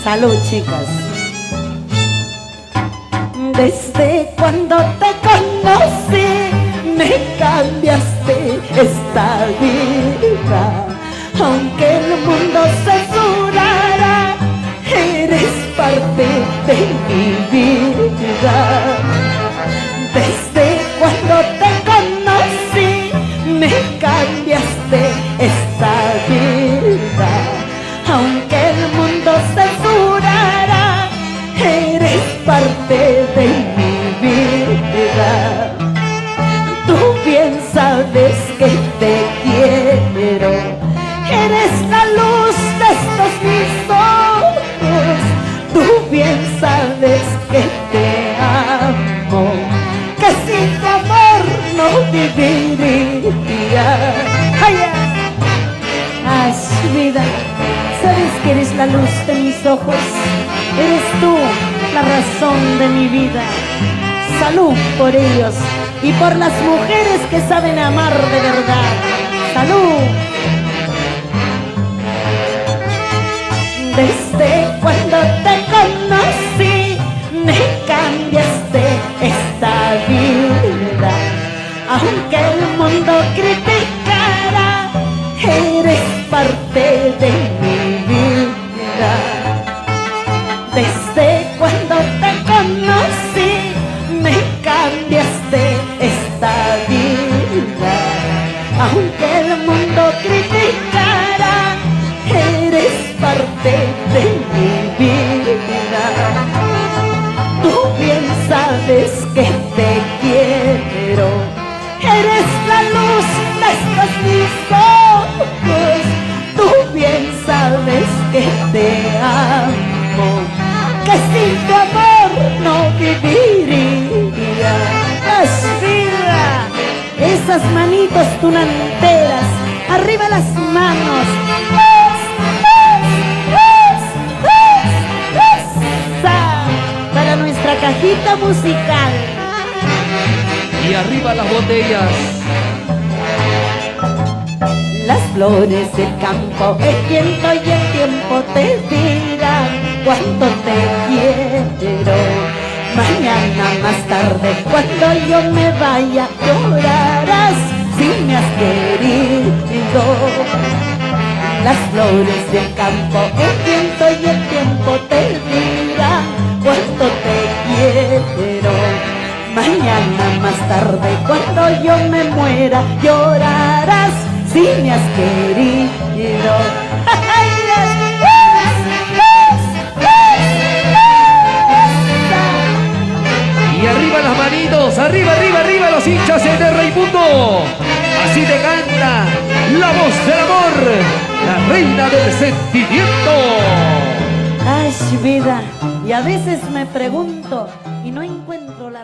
Salud, chicas. Desde cuando te conocí, me cambiaste esta vida. Aunque el mundo censurara, eres parte de mi vida. Desde cuando te conocí, me cambiaste esta vida. Aunque el mundo censurara, eres parte de mi vida. Tú bien sabes que te quiero, eres la luz de estos mis ojos. Tú bien sabes que te amo, que sin tu amor no viviría. ¡Ay, ay, vida! Sabes que eres la luz de mis ojos, eres tú la razón de mi vida. Salud por ellos y por las mujeres que saben amar de verdad. ¡Salud! Desde cuando te conocí, me cambiaste esta vida. Aunque el mundo criticara, eres parte de mi vida. Desde cuando te conocí, me cambiaste esta vida. Aunque el mundo criticara, eres parte de mi vida. Tú bien sabes que te quiero, eres la luz de estos mis ojos. Tú bien sabes que te amo, que sin tu amor no viviría. ¡Es vida! Esas manitos tunanteras, arriba las manos. Para nuestra cajita musical. Y arriba las botellas. Las flores del campo, el viento y el tiempo te dirán cuánto te quiero. Mañana más tarde, cuando yo me vaya, llorarás si me has querido. Las flores del campo, el viento y el tiempo te dirán cuánto te quiero. Mañana más tarde, cuando yo me muera, llorarás si me has querido. Y arriba las manitos, arriba, arriba, arriba los hinchas de Raimundo. Así te canta la voz del amor, la reina del sentimiento. Ay, vida, y a veces me pregunto y no encuentro la